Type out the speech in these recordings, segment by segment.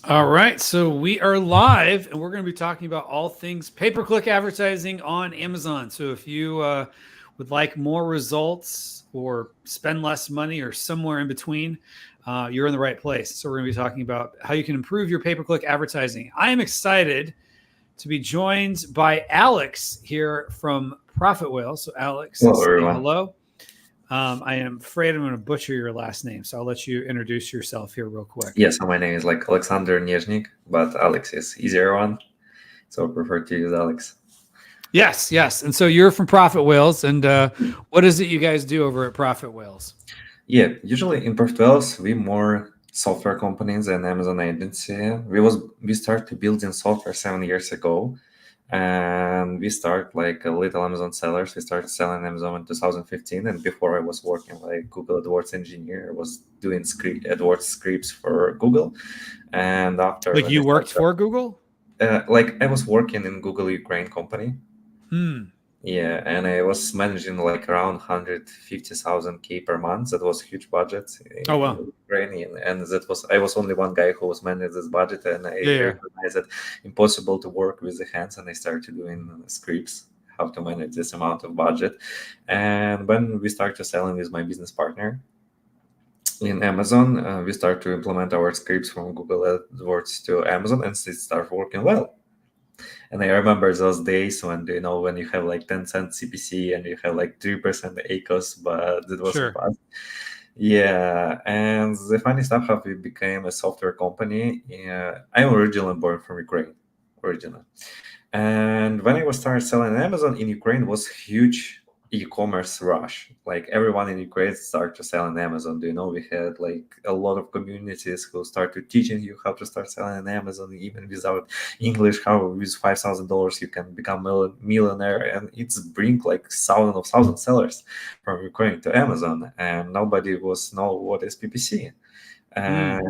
All right, so we are live, and we're going to be talking about all things pay-per-click advertising on Amazon. So if you would like more results or spend less money or somewhere in between, you're in the right place. So we're going to be talking about how you can improve your pay-per-click advertising. I am excited to be joined by Alex here from Profit Whale. So Alex, hello, everyone. Hello. I am afraid I'm going to butcher your last name, so I'll let you introduce yourself here real quick. Yeah, so my name is like Oleksandr Nyezhnyk, but Alex is easier one, so I prefer to use Alex. Yes. And so you're from Profit Whales, and what is it you guys do over at Profit Whales? Yeah, usually in Profit Whales, we more software companies than Amazon agency. We started building software 7 years ago, and we start like a little Amazon sellers. We started selling Amazon in 2015, and before I was working like Google AdWords engineer. I was doing AdWords scripts for Google, and after like you worked for Google, like I was working in Google Ukraine company. Yeah, and I was managing like around 150,000 per month. That was a huge budget. Oh wow! Ukrainian, and I was only one guy who was managing this budget, and I recognized that impossible to work with the hands, and I started doing scripts how to manage this amount of budget. And when we started selling with my business partner in Amazon, we start to implement our scripts from Google AdWords to Amazon, and it started working well. And I remember those days when when you have like 10 cent CPC and you have like 3% ACOS, but it was fast. Yeah, and the funny stuff how we became a software company. I'm originally born from Ukraine, and when I was started selling on Amazon in Ukraine was huge e-commerce rush. Like everyone in Ukraine started to sell on Amazon. We had like a lot of communities who started teaching you how to start selling on Amazon, even without English, how with $5,000 you can become a millionaire. And it's bring like thousands of sellers from Ukraine to Amazon, and nobody know what is PPC. And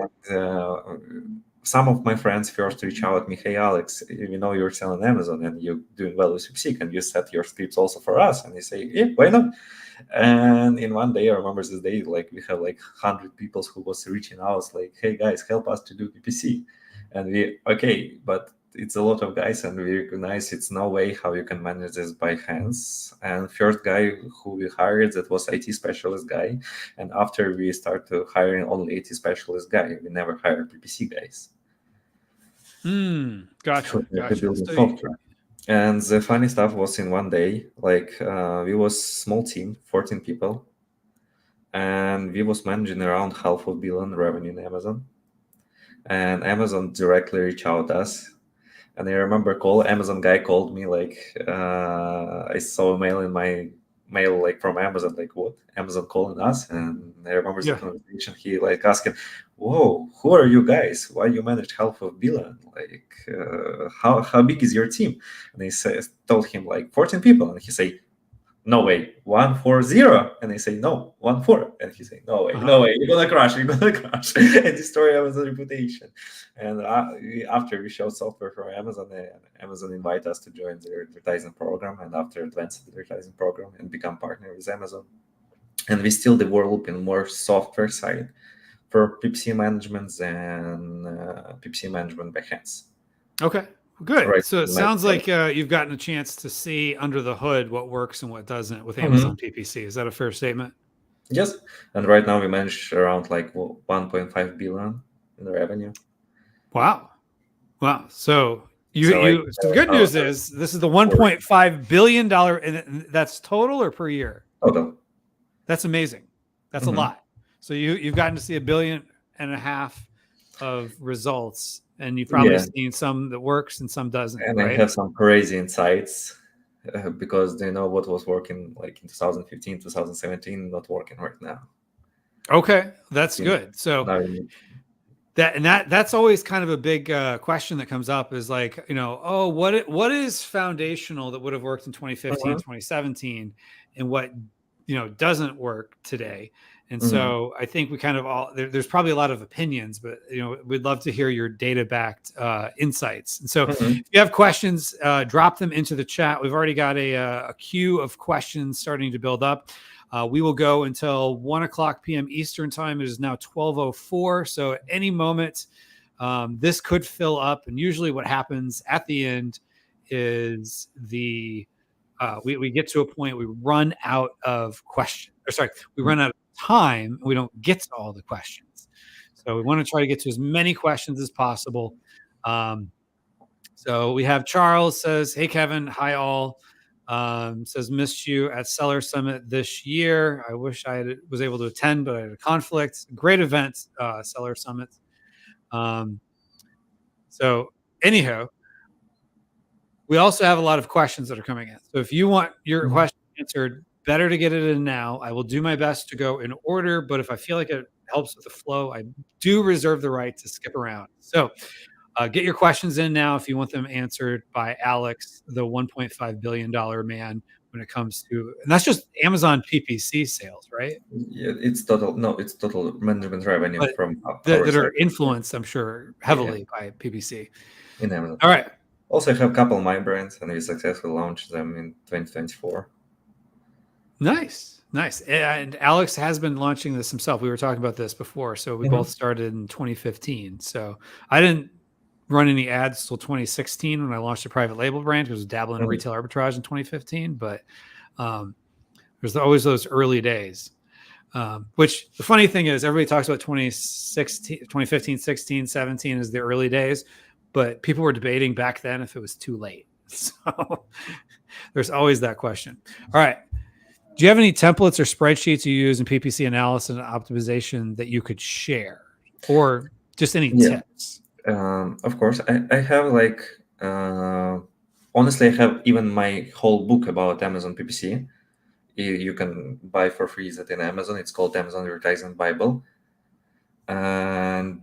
some of my friends first reach out me, hey Alex, you're selling Amazon and you're doing well with PPC, can you set your scripts also for us? And they say, yeah, why not? And in one day, I remember this day, like we have like 100 people who was reaching out, like, hey guys, help us to do PPC. And but it's a lot of guys, and we recognize it's no way how you can manage this by hands. And first guy who we hired, that was IT specialist guy. And after we started hiring only IT specialist guy, we never hired PPC guys. Gotcha. Software. And the funny stuff was in one day, like we was small team, 14 people, and we was managing around $500 million revenue in Amazon. And Amazon directly reached out us. And I remember Amazon guy called me, like I saw a mail in my mail, like from Amazon, like what? Amazon calling us? And I remember the conversation, he like asking, whoa, who are you guys? Why you manage $500 million? Like how big is your team? And I told him like 14 people. And he say, no way, 140. And I say, no, 14. And he say, no way, no way, you're gonna crash and destroy Amazon reputation. And after we show software for Amazon, Amazon invite us to join their advertising program, and after advanced advertising program and become partner with Amazon. And we still developing more software side for PPC management than PPC management by hands. Okay. Good. Right. So it sounds like you've gotten a chance to see under the hood what works and what doesn't with Amazon PPC. Is that a fair statement? Yes. And right now we manage around like 1.5 billion in revenue. Wow. Wow. So so the good news is this is the $1.5 billion, and that's total or per year? Total. That's amazing. That's a lot. So you've gotten to see $1.5 billion of results, and you've probably seen some that works and some doesn't. And right? I have some crazy insights because they know what was working like in 2015, 2017, not working right now. Okay, that's good. So that's always kind of a big question that comes up is like, what is foundational that would have worked in 2015, 2017, and what doesn't work today. And so I think we kind of all there's probably a lot of opinions, but we'd love to hear your data-backed insights. And so if you have questions, drop them into the chat. We've already got a queue of questions starting to build up. We will go until 1:00 p.m. Eastern time. It is now 12:04. So at any moment, this could fill up. And usually what happens at the end is we get to a point, we run out of questions. We run out of time. We don't get to all the questions. So we want to try to get to as many questions as possible. So we have Charles says, hey, Kevin, hi all. Says, missed you at Seller Summit this year. I wish I was able to attend, but I had a conflict. Great event, Seller Summit. So anyhow, we also have a lot of questions that are coming in. So if you want your question answered, better to get it in now. I will do my best to go in order, but if I feel like it helps with the flow, I do reserve the right to skip around. So get your questions in now if you want them answered by Alex, the $1.5 billion man, when it comes to, and that's just Amazon PPC sales, right? Yeah, it's total management revenue that are influenced, I'm sure, heavily by PPC. In Amazon. All right. Also, I have a couple of my brands, and we successfully launched them in 2024. Nice. And Alex has been launching this himself. We were talking about this before. So we both started in 2015. So I didn't run any ads till 2016 when I launched a private label brand, because I was dabbling in retail arbitrage in 2015. But there's always those early days. Which the funny thing is, everybody talks about 2015, 16, 17 as the early days, but people were debating back then if it was too late. So there's always that question. All right. Do you have any templates or spreadsheets you use in PPC analysis and optimization that you could share, or just any tips? Of course. I have honestly, I have even my whole book about Amazon PPC. You can buy for free that in Amazon. It's called Amazon Advertising Bible. And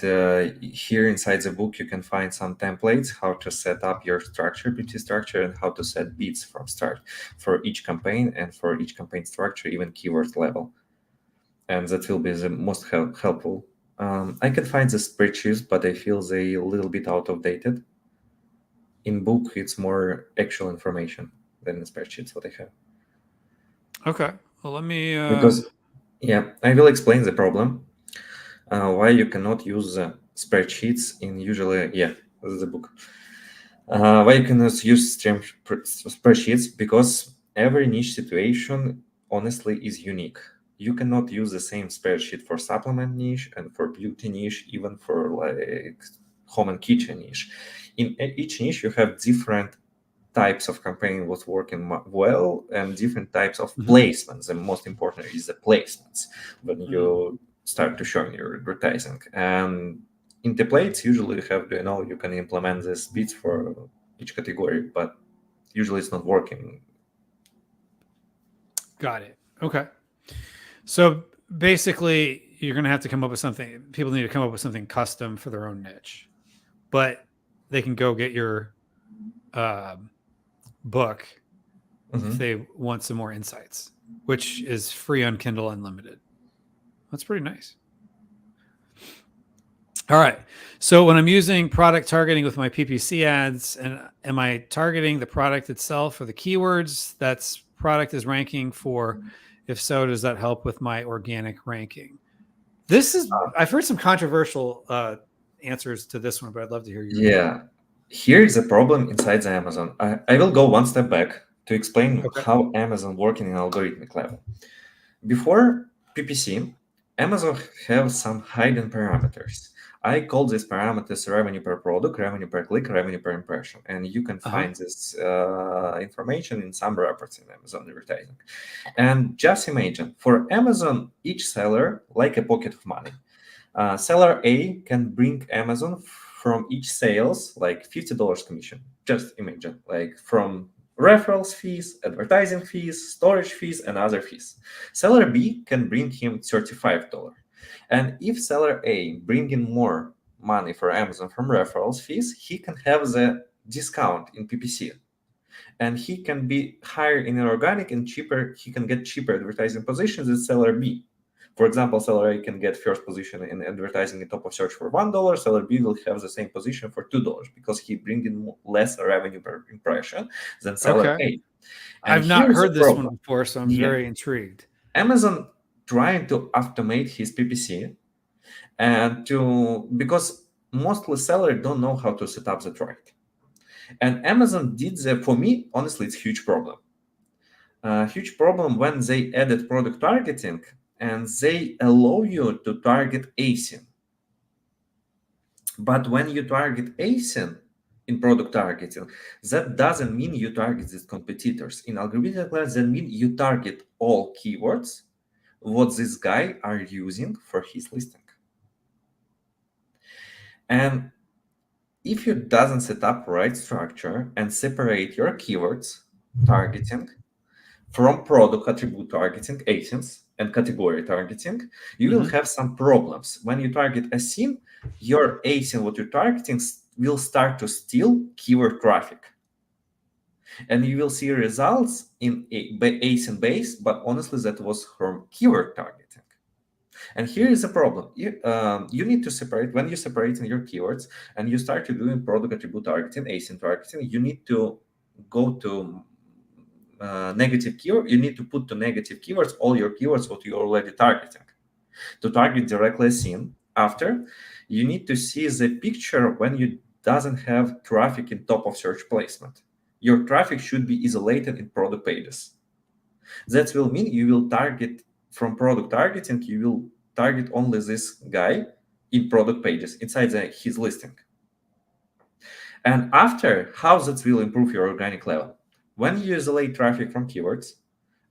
here inside the book, you can find some templates, how to set up your structure, PPC structure, and how to set bids from start for each campaign, and for each campaign structure, even keyword level. And that will be the most helpful. I can find the spreadsheets, but I feel they a little bit out of dated. In book, it's more actual information than the spreadsheets what I have. Okay. Well, let me... I will explain the problem. Why you cannot use spreadsheets in usually, this is the book. Why you cannot use spreadsheets? Because every niche situation, honestly, is unique. You cannot use the same spreadsheet for supplement niche and for beauty niche, even for like home and kitchen niche. In each niche, you have different types of campaign what's working well, and different types of placements. The most important is the placements when you start to show your advertising. And in templates, usually you have you can implement these bits for each category, but usually it's not working. Got it. Okay. So basically, you're going to have to come up with something. People need to come up with something custom for their own niche, but they can go get your book Mhm. if they want some more insights, which is free on Kindle Unlimited. That's pretty nice. All right. So when I'm using product targeting with my PPC ads, and am I targeting the product itself or the keywords that's product is ranking for? If so, does that help with my organic ranking? This is I've heard some controversial answers to this one, but I'd love to hear yours. Yeah, here is a problem inside the Amazon. I will go one step back to explain Okay. how Amazon working in algorithmic level. Before PPC, Amazon have some hidden parameters. I call these parameters revenue per product, revenue per click, revenue per impression, and you can Uh huh. find this information in some reports in Amazon advertising. And just imagine, for Amazon, each seller like a pocket of money. Seller A can bring Amazon from each sales like $50 commission. Just imagine, like from referrals fees, advertising fees, storage fees, and other fees. Seller B can bring him $35. And if seller A bring in more money for Amazon from referrals fees, he can have the discount in PPC. And he can be higher in organic and cheaper. He can get cheaper advertising positions than seller B. For example, seller A can get first position in advertising in top of search for $1. Seller B will have the same position for $2 because he brings in less revenue per impression than seller Okay. A. And I've not here's the heard this one problem. before, so I'm Yeah, very intrigued. Amazon trying to automate his PPC and to because mostly sellers don't know how to set up the right. And Amazon did that for me. Honestly, it's a huge problem. Huge problem when they added product targeting and they allow you to target ASIN. But when you target ASIN in product targeting, that doesn't mean you target these competitors. In algorithmic class, that means you target all keywords what this guy are using for his listing. And if you doesn't set up right structure and separate your keywords targeting from product attribute targeting, ASINs, and category targeting, you will Mhm. have some problems. When you target a scene, your ASIN, what you're targeting, will start to steal keyword traffic. And you will see results in ASIN base, but honestly, that was from keyword targeting. And here is a problem. You need to separate, when you're separating your keywords and you start to doing product attribute targeting, ASIN targeting, you need to go to negative keyword. You need to put to negative keywords all your keywords what you're already targeting. To target directly a scene, after, you need to see the picture when you doesn't have traffic in top of search placement. Your traffic should be isolated in product pages. That will mean you will target from product targeting, you will target only this guy in product pages inside his listing. And after, how that will improve your organic level? When you isolate traffic from keywords,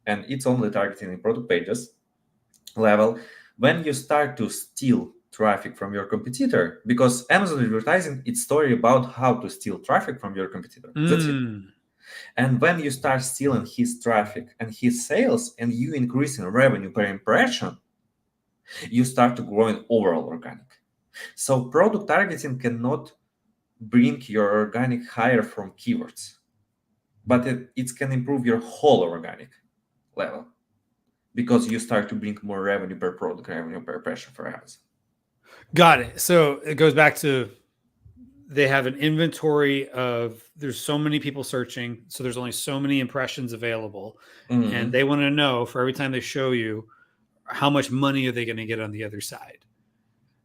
and it's only targeting in product pages level, when you start to steal traffic from your competitor, because Amazon advertising, it's story about how to steal traffic from your competitor. That's it. Mm. And when you start stealing his traffic and his sales, and you increasing revenue per impression, you start to grow in overall organic. So product targeting cannot bring your organic higher from keywords, but it can improve your whole organic level because you start to bring more revenue per product, revenue per impression for Amazon. Got it. So it goes back to they have an inventory of there's so many people searching, so there's only so many impressions available, and Mhm. they want to know for every time they show you how much money are they going to get on the other side.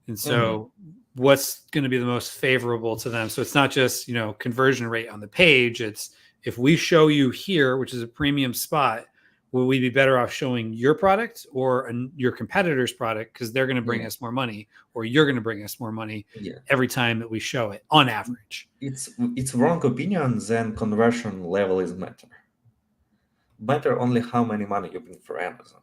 And Mhm. so what's going to be the most favorable to them? So it's not just, conversion rate on the page, it's if we show you here, which is a premium spot, will we be better off showing your product or your competitor's product because they're going to bring Yeah, us more money, or you're going to bring us more money yeah. every time that we show it on average? It's wrong opinion. Then conversion level is matter. Matter only how many money you bring for Amazon.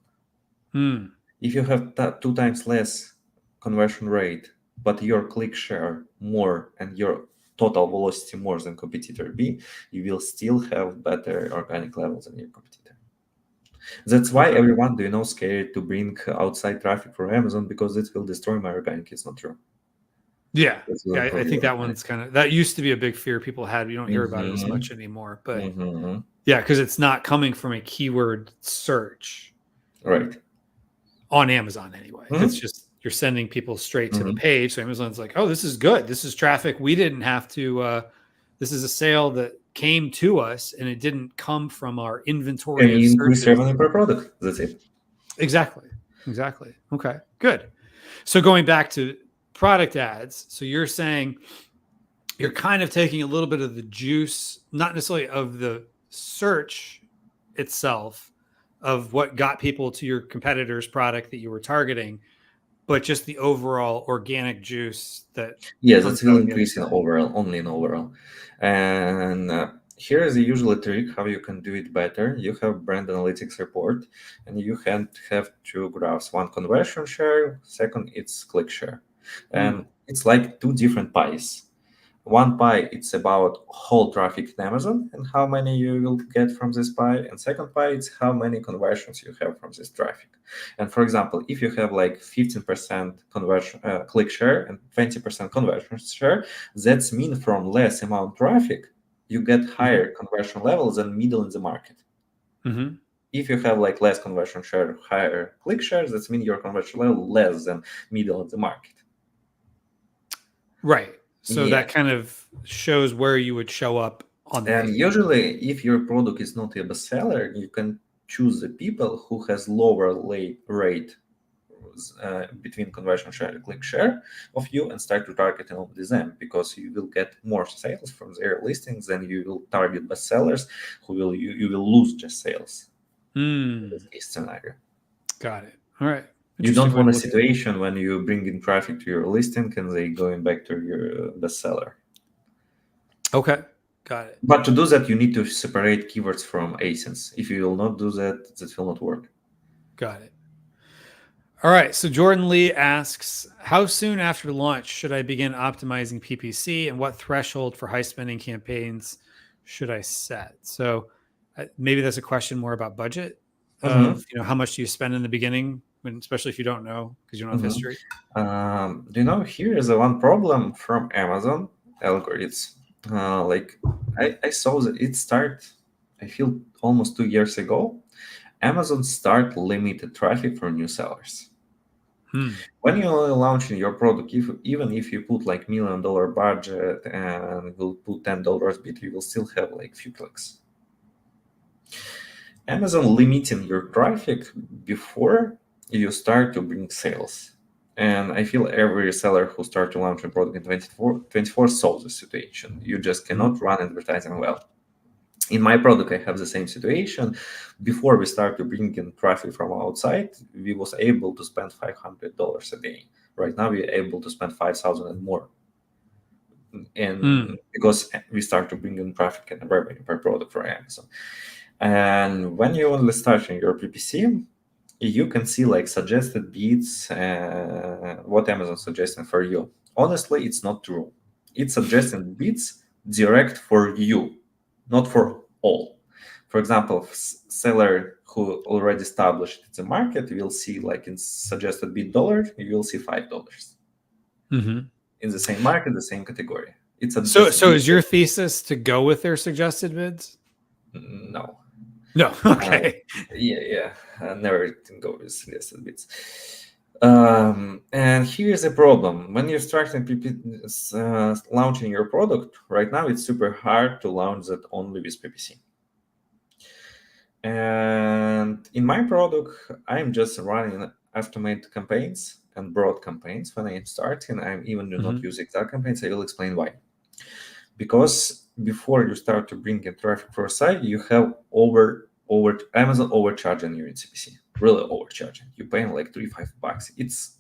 Hmm. If you have two times less conversion rate, but your click share more and your total velocity more than competitor B, you will still have better organic levels than your competitor. That's why Okay. everyone, scared to bring outside traffic for Amazon because it will destroy my organic. It's not true. Yeah. It will Yeah. I improve think your that organic. one's that used to be a big fear people had. You don't hear about it as Mm-hmm. much anymore, but Mm-hmm. Yeah, because it's not coming from a keyword search Right. on Amazon anyway. It's Mhm. just you're sending people straight to the Mhm. page. So Amazon's like, oh, this is good. This is traffic. We didn't have to. This is a sale that came to us, and it didn't come from our And inventory of you increase searches. revenue per product. That's it. Exactly. Exactly. Okay. Good. So going back to product ads, so you're saying you're kind of taking a little bit of the juice, not necessarily of the search itself, of what got people to your competitor's product that you were targeting, but just the overall organic juice that Yes, comes it will out on the other increase in side. overall, only in overall. And here is a usual trick how you can do it better. You have brand analytics report, and you can have two graphs: one conversion share, second it's click share, and Mm. it's like two different pies. One pie, it's about whole traffic in Amazon and how many you will get from this pie. And second pie, it's how many conversions you have from this traffic. And for example, if you have like 15% conversion click share and 20% conversion share, that's mean from less amount traffic, you get Mm-hmm. higher conversion levels than middle in the market. Mm-hmm. If you have like less conversion share, higher click shares, that's mean your conversion level less than middle in the market. Right. So Yeah. that kind of shows where you would show up on the And page. usually, if your product is not a bestseller, you can choose the people who has lower rate between conversion share and click share of you and start to target only them, because you will get more sales from their listings than you will target bestsellers who will you will lose just sales in this Mm. case scenario. Got it. All right. You Interesting don't way want to a look at it. situation when you bring in traffic to your listing and they going back to your bestseller. Okay. Got it. But to do that, you need to separate keywords from ASINs. If you will not do that, that will not work. Got it. All right. So Jordan Lee asks, how soon after launch should I begin optimizing PPC, and what threshold for high spending campaigns should I set? So maybe that's a question more about budget of, Mhm, how much do you spend in the beginning, especially if you don't know because you don't have mhm. history. Here is the one problem from Amazon algorithms. Like I saw that it start, I feel almost 2 years ago. Amazon start limited traffic for new sellers. Hmm. When you're launching your product, even if you put like $1 million budget and will put $10 bid, you will still have like few clicks. Amazon limiting your traffic before you start to bring sales. And I feel every seller who start to launch a product in 24 solves the situation. You just Mhm. cannot run advertising well. In my product, I have the same situation. Before we start to bring in traffic from outside, we was able to spend $500 a day. Right now, we are able to spend 5,000 and more. And Hmm. because we start to bring in traffic and revenue per product for Amazon. And when you only starting your PPC, you can see like suggested bids, what Amazon suggesting for you. Honestly, it's not true. It's suggesting bids direct for you, not for all. For example, seller who already established the market will see like in suggested bid dollar, you will see $5 Mm-hmm. in the same market, the same category. It's a So, just so bid. is your thesis to go with their suggested bids? No. No. Uh, Okay. yeah. Never go with suggested bits. And here's the problem: when you're starting launching your product right now, it's super hard to launch that only with PPC. And in my product, I'm just running automated campaigns and broad campaigns. When I'm starting, I even do not Mm-hmm. use exact campaigns. I will explain why. Because before you start to bring in traffic for a site, you have over Amazon overcharging you in CPC, really overcharging. You're paying like $3-5. It's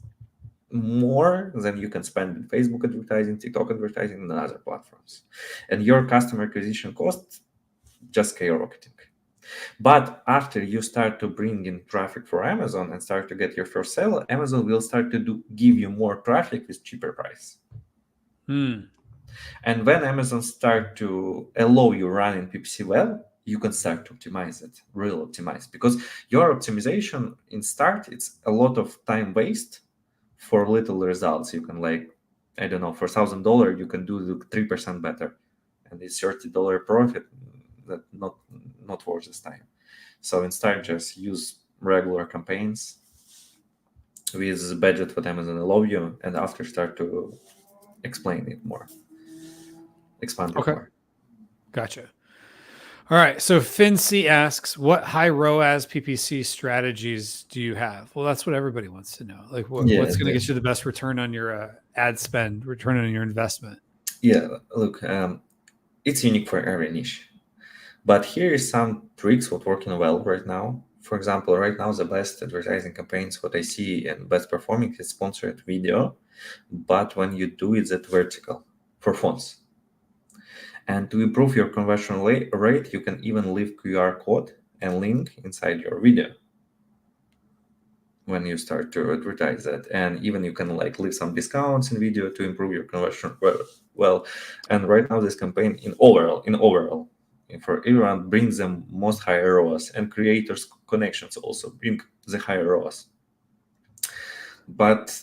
more than you can spend in Facebook advertising, TikTok advertising, and other platforms, and your customer acquisition cost just skyrocketing. But after you start to bring in traffic for Amazon and start to get your first sale, Amazon will start to give you more traffic with cheaper price. Hmm. And when Amazon start to allow you running PPC well, you can start to optimize it, real optimize, because your optimization in start, it's a lot of time waste for little results. You can like, I don't know, for $1,000, you can do the 3% better. And it's $30 profit. That not worth this time. So instead, just use regular campaigns with the budget what Amazon allow you, and after start to explain it more, expand it Okay. more. Gotcha. All right. So FinC asks, what high ROAS PPC strategies do you have? Well, that's what everybody wants to know. Like, what's going to get you the best return on your ad spend, return on your investment? Yeah, look, it's unique for every niche. But here is some tricks what working well right now. For example, right now the best advertising campaigns what I see and best performing is sponsored video, but when you do it that vertical for phones. And to improve your conversion rate, you can even leave QR code and link inside your video when you start to advertise that. And even you can like leave some discounts in video to improve your conversion well. And right now this campaign in overall for everyone brings them most higher ROAS, and creators connections also bring the higher ROAS. But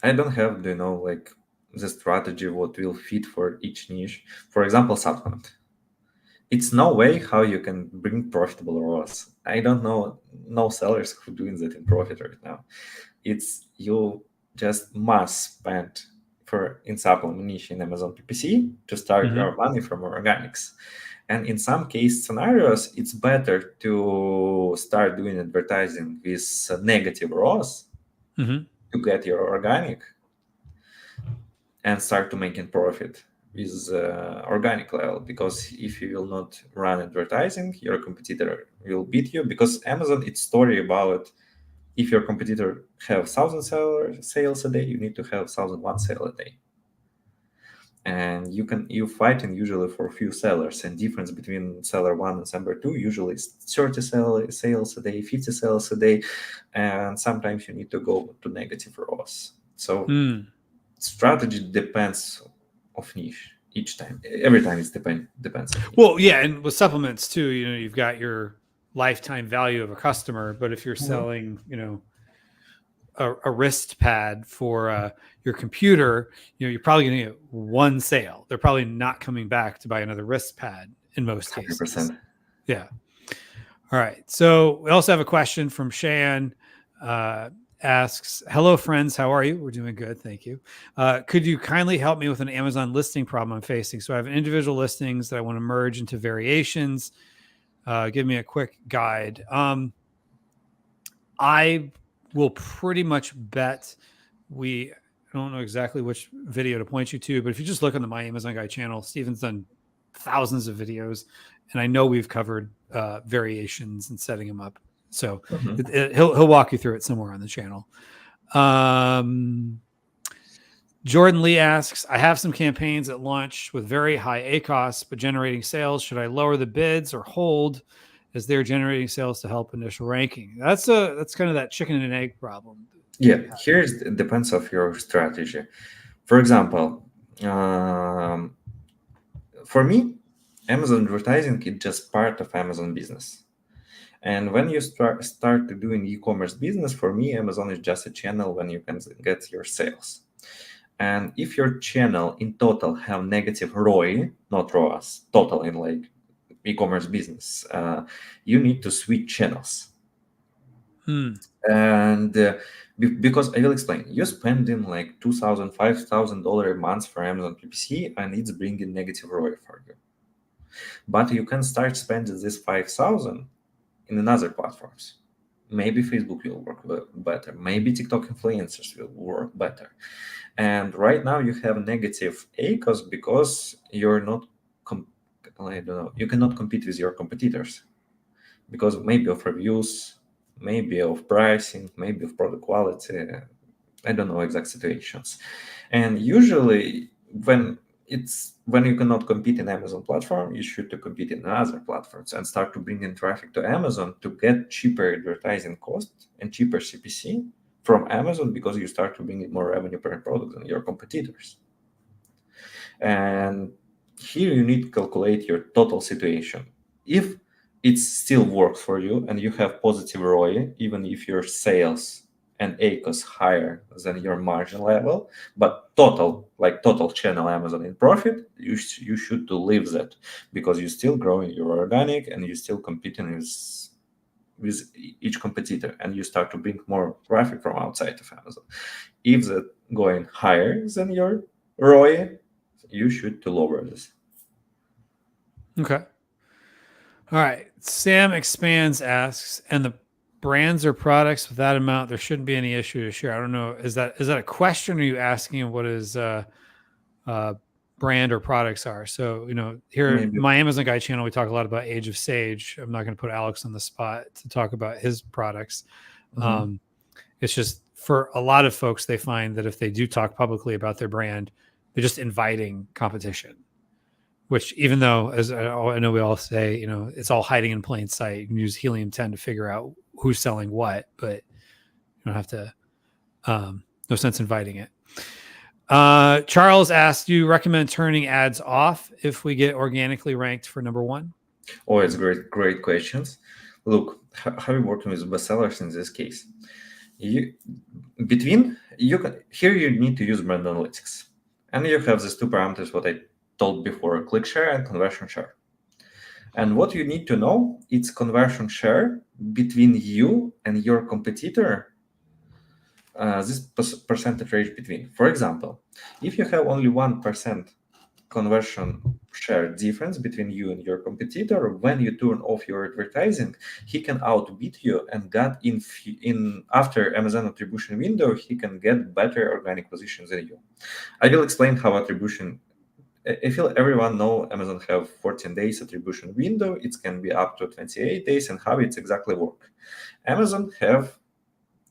I don't have like the strategy what will fit for each niche. For example, supplement. It's no way how you can bring profitable ROAS. I don't know no sellers who doing that in profit right now. It's you just must spend for in supplement niche in Amazon PPC to start your money from organics. And in some case scenarios, it's better to start doing advertising with negative ROAS to get your organic and start to making profit with organic level. Because if you will not run advertising, your competitor will beat you. Because Amazon, it's story about if your competitor have 1,000 sales a day, you need to have 1,001 sale a day. And you fighting usually for a few sellers, and difference between seller 1 and seller 2 usually is 30 sales a day, 50 sales a day, and sometimes you need to go to negative ROAS. So strategy depends of niche each time. Every time it depends. Well, yeah, and with supplements too, you've got your lifetime value of a customer, but if you're selling, a wrist pad for your computer, you're probably going to get one sale. They're probably not coming back to buy another wrist pad in most 100%. cases. Yeah. All right. So we also have a question from Shan. Asks, hello friends, how are you? We're doing good, thank you. Could you kindly help me with an Amazon listing problem I'm facing? So I have individual listings that I want to merge into variations. Give me a quick guide. I will pretty much bet I don't know exactly which video to point you to, but if you just look on the My Amazon Guy channel, Steven's done thousands of videos, and I know we've covered variations and setting them up. So he'll walk you through it somewhere on the channel. Jordan Lee asks, I have some campaigns at launch with very high ACOS, but generating sales. Should I lower the bids or hold as they're generating sales to help initial ranking? That's kind of that chicken and egg problem. Yeah, here it depends of your strategy. For example, for me, Amazon advertising is just part of Amazon business. And when you start doing e-commerce business, for me, Amazon is just a channel when you can get your sales. And if your channel in total have negative ROI, not ROAS, total in like e-commerce business, you need to switch channels. And because I will explain, you're spending like $2,000, $5,000 a month for Amazon PPC, and it's bringing negative ROI for you. But you can start spending this 5,000 in other platforms. Maybe Facebook will work better. Maybe TikTok influencers will work better. And right now you have negative ACOS because you're not, you cannot compete with your competitors because maybe of reviews, maybe of pricing, maybe of product quality. I don't know exact situations. And usually when you cannot compete in Amazon platform, you should to compete in other platforms and start to bring in traffic to Amazon to get cheaper advertising cost and cheaper CPC from Amazon, because you start to bring in more revenue per product than your competitors. And here you need to calculate your total situation. If it still works for you and you have positive ROI, even if your sales and ACOS higher than your margin level, but total channel Amazon in profit, you should to leave that, because you're still growing your organic and you're still competing with each competitor, and you start to bring more traffic from outside of Amazon. If that going higher than your ROI, you should to lower this. Okay. All right. Sam Expands asks, and the brands or products with that amount, there shouldn't be any issue to share. I don't know. Is that a question? Or are you asking what is brand or products are? So, here Maybe. my Amazon Guy channel, we talk a lot about Age of Sage. I'm not going to put Alex on the spot to talk about his products. It's just for a lot of folks, they find that if they do talk publicly about their brand, they're just inviting competition. Which, even though, as I know we all say, it's all hiding in plain sight. You can use Helium-10 to figure out who's selling what, but you don't have to. No sense inviting it. Charles asked, do you recommend turning ads off if we get organically ranked for number one? Oh, it's great questions. Look, how are you working with bestsellers in this case? Here you need to use brand analytics, and you have these two parameters what I told before: click share and conversion share. And what you need to know, it's conversion share between you and your competitor. This percentage range between. For example, if you have only 1% conversion share difference between you and your competitor, when you turn off your advertising, he can outbid you and get in after Amazon attribution window, he can get better organic positions than you. I will explain how attribution. I feel everyone know Amazon have 14 days attribution window. It can be up to 28 days, and how it's exactly work. Amazon have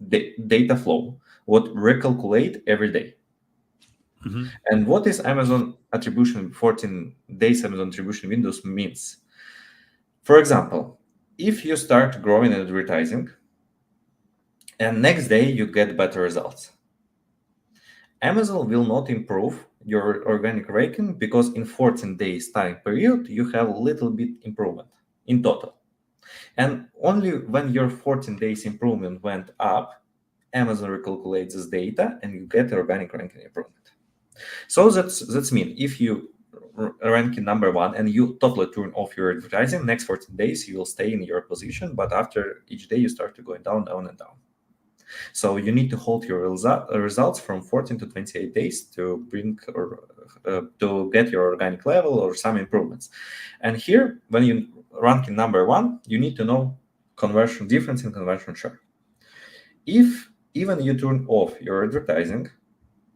data flow, what recalculate every day. And what is Amazon attribution 14 days Amazon attribution windows means? For example, if you start growing in advertising and next day you get better results, Amazon will not improve your organic ranking because in 14 days time period you have a little bit improvement in total. And only when your 14 days improvement went up, Amazon recalculates this data and you get organic ranking improvement. So that's mean if you rank in number one and you totally turn off your advertising, next 14 days you will stay in your position, but after each day you start to going down, down, and down. So you need to hold your results from 14 to 28 days to bring or to get your organic level or some improvements. And here, when you rank in number one, you need to know conversion difference in conversion share. If even you turn off your advertising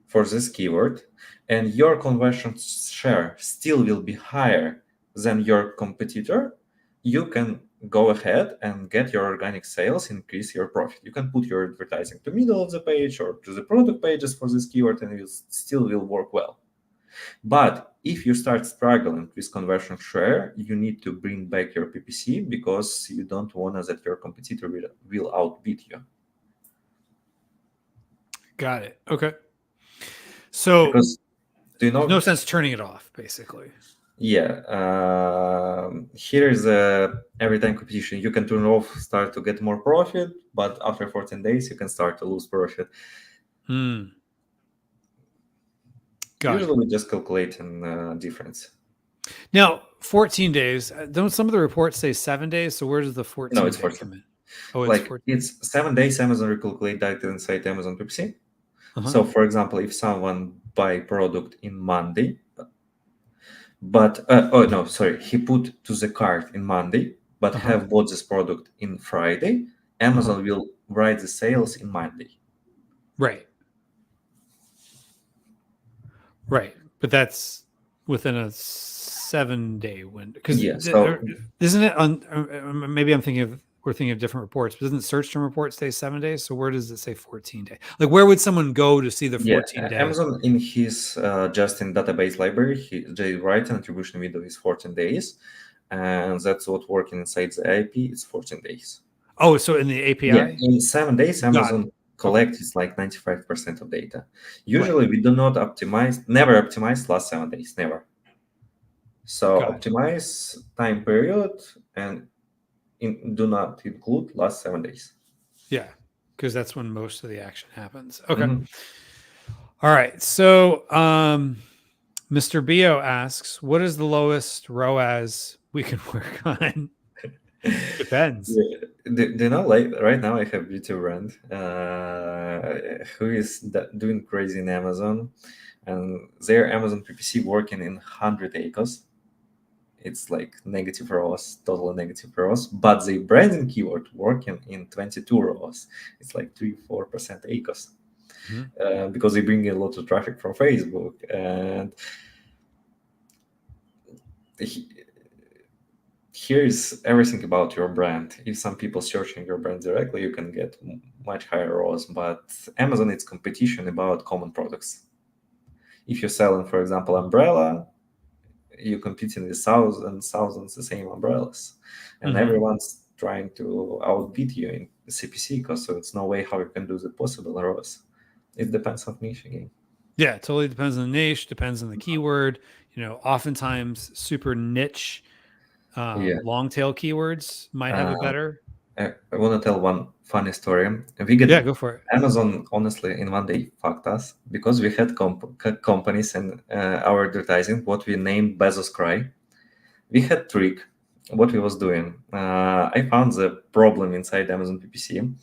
for this keyword and your conversion share still will be higher than your competitor, you can go ahead and get your organic sales, increase your profit. You can put your advertising to middle of the page or to the product pages for this keyword, and it still will work well. But if you start struggling with conversion share, you need to bring back your PPC because you don't want that your competitor will outbid you. Got it. Okay. So because, do you know, there's no sense turning it off, basically. Yeah. Here is every time competition. You can turn off, start to get more profit, but after 14 days, you can start to lose profit. Usually we just calculate a difference. Now, 14 days. Don't some of the reports say 7 days? So where does the 14 No, it's 14. come in? Oh, it's 14. It's 7 days Amazon recalculate data inside Amazon PPC. So, for example, if someone buy product in Monday, but he put to the cart in Monday, but have bought this product in Friday, Amazon will write the sales in Monday. Right. But that's within a 7-day window. Because isn't it maybe we're thinking of different reports, but doesn't search term report say 7 days? So where does it say 14 days? Like, where would someone go to see the 14 days? Amazon in his just in database library, they write an attribution window is 14 days, and that's what working inside the IP is 14 days. Oh, so in the API? Yeah, in 7 days, Amazon collects like 95% of data. Usually we do not never optimize last 7 days, never. So optimize time period and do not include last 7 days. Yeah. because that's when most of the action happens. Okay. Mhm. All right. So Mr. Bio asks, what is the lowest ROAS we can work on? Depends. Yeah. Do you know, like right now I have beauty brand who is doing crazy in Amazon, and their Amazon PPC working in 100 ACOS. It's like negative ROAS, totally negative ROAS, but the branding keyword working in 22 ROAS. It's like 3-4% ACOS. Because they bring a lot of traffic from Facebook. And here's everything about your brand. If some people searching your brand directly, you can get much higher ROAS. But Amazon, it's competition about common products. If you're selling, for example, umbrella, you're competing with thousands the same umbrellas, and everyone's trying to outbid you in CPC because so it's no way how you can do the possible ROAS. It depends on niche again. Yeah, it totally depends on the niche, depends on the keyword. Oftentimes super niche, long tail keywords might have it better. I want to tell one funny story. We get Go for it. Amazon, honestly, in one day fucked us because we had companies and our advertising, what we named Bezos Cry. We had trick. What we was doing. I found the problem inside Amazon PPC.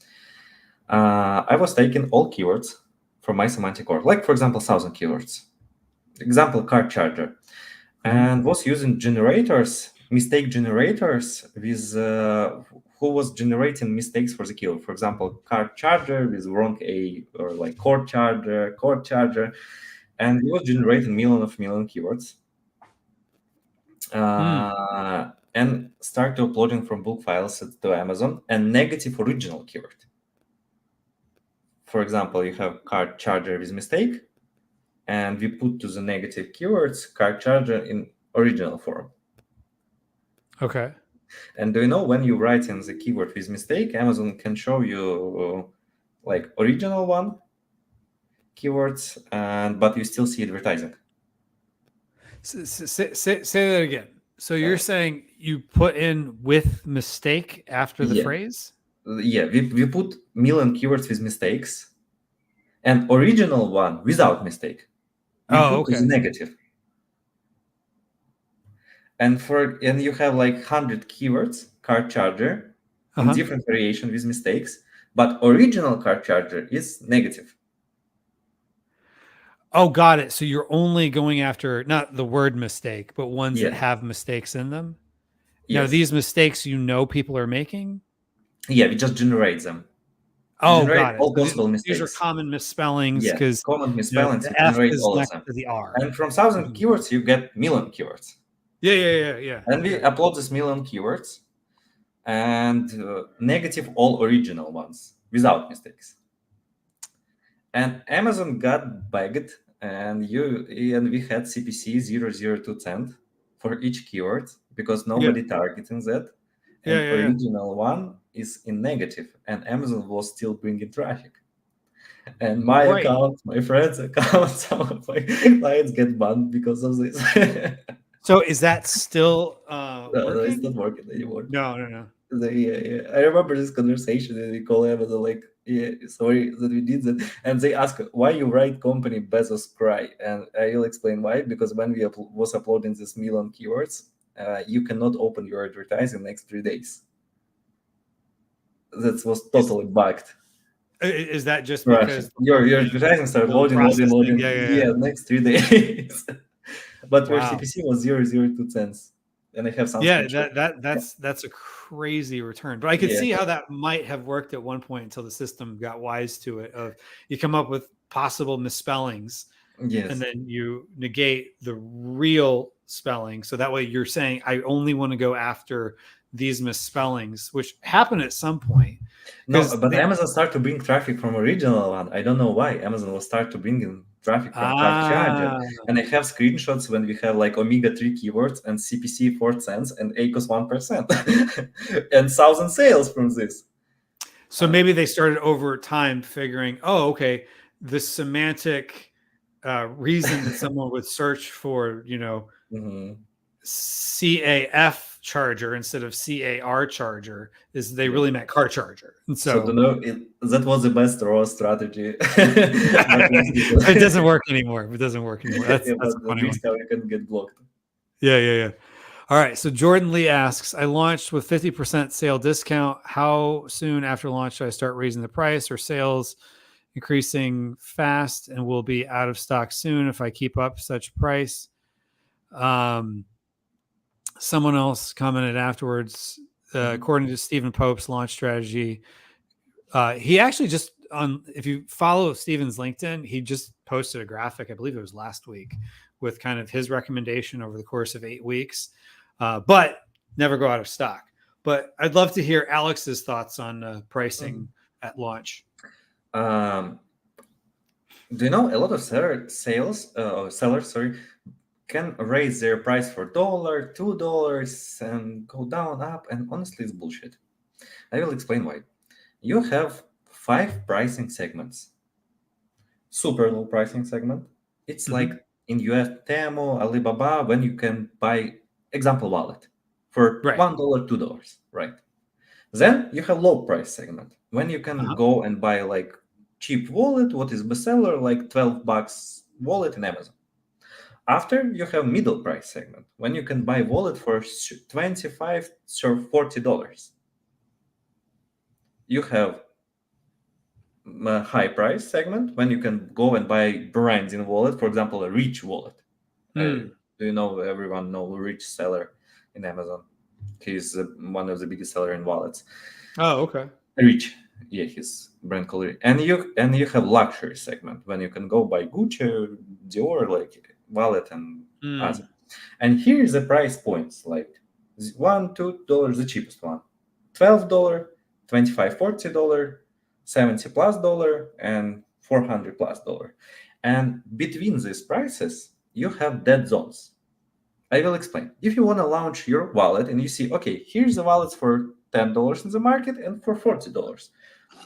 I was taking all keywords from my semantic order, like for example, 1,000 keywords. Example, car charger, and was using mistake generators with who was generating mistakes for the keyword. For example, car charger with wrong A, or like cord charger, and we was generating million keywords. And start to uploading from bulk files to Amazon and negative original keyword. For example, you have car charger with mistake, and we put to the negative keywords car charger in original form. Okay. And do you know when you write in the keyword with mistake, Amazon can show you like original one keywords, but you still see advertising. Say that again. So you're saying you put in with mistake after the phrase? Yeah, we put million keywords with mistakes, and original one without mistake. We put the negative. And you have like 100 keywords, car charger, in different variation with mistakes, but original car charger is negative. Oh, got it. So you're only going after not the word mistake, but ones that have mistakes in them. Now, these mistakes, people are making? Yeah, we just generate them. Got it. All possible mistakes. These are common misspellings because common misspellings. the You F generate is all of next them. to the R. And from 1,000 keywords, you get million keywords. Yeah. And we upload this million keywords and negative all original ones without mistakes. And Amazon got bugged, and we had CPC 002 for each keyword because nobody targeting that. And original one is in negative, and Amazon was still bringing traffic. And my account, my friend's account, some of my clients get banned because of this. So is that still No, working? it's not working anymore. No. I remember this conversation, and we call Amazon like, sorry that we did that. And they ask, why you write company Bezos Cry? And I will explain why. Because when we was uploading this million keywords, you cannot open your advertising next 3 days. That was totally bugged. Is that just because your advertising started loading? Yeah, next 3 days. But your CPC was 002 cents. And I have some. Yeah, that's a crazy return. But I could see how that might have worked at one point until the system got wise to it. Of you come up with possible misspellings, and then you negate the real spelling. So that way you're saying I only want to go after these misspellings, which happen at some point. No, but Amazon started to bring traffic from original one. I don't know why. Amazon will start to bring in traffic from car charger. And I have screenshots when we have like omega-3 keywords and CPC 4 cents and ACOS 1% and 1,000 sales from this. So maybe they started over time figuring, okay, the semantic reason that someone would search for, CAF charger instead of CAR charger is they really meant car charger. And So to so know that was the best ROAS strategy. But it doesn't work anymore. It doesn't work anymore. That's yeah, that's but a funny this one. how you can get blocked. Yeah. All right. So Jordan Lee asks, I launched with 50% sale discount. How soon after launch should I start raising the price, or sales increasing fast and will be out of stock soon if I keep up such price? Someone else commented afterwards, according to Stephen Pope's launch strategy, he actually just if you follow Stephen's LinkedIn, he just posted a graphic, I believe it was last week, with kind of his recommendation over the course of 8 weeks, but never go out of stock. But I'd love to hear Alex's thoughts on pricing at launch. Do you know a lot of sellers, can raise their price for $1, $2, and go down, up, and honestly, it's bullshit. I will explain why. You have 5 pricing segments. Super low pricing segment. It's like in US Temu, Alibaba, when you can buy example wallet for $1, $2, right? Then you have low price segment when you can go and buy like cheap wallet, what is bestseller, like $12 wallet in Amazon. After you have middle price segment when you can buy wallet for $25 or $40. You have a high price segment when you can go and buy brands in wallet, for example, a Rich wallet. Do you know, everyone know Rich seller in Amazon? He's one of the biggest seller in wallets. Oh, okay. Rich, yeah, his brand called Rich. And you have luxury segment when you can go buy Gucci, Dior, like wallet and other. And here is the price points, like $1, $2, the cheapest one, $12, $25, $40, $70+, and $400+. And between these prices, you have dead zones. I will explain. If you want to launch your wallet and you see, okay, here's the wallets for $10 in the market and for $40,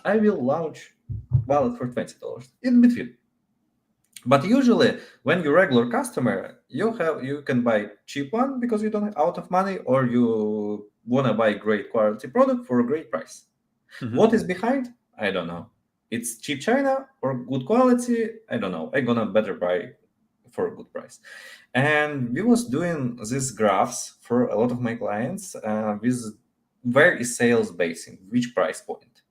I will launch wallet for $20 in between. But usually, when you're a regular customer, you can buy cheap one because you don't have out of money, or you want to buy great quality product for a great price. What is behind? I don't know. It's cheap China or good quality. I don't know. I'm gonna better buy for a good price. And we was doing these graphs for a lot of my clients with where is sales basing, which price point.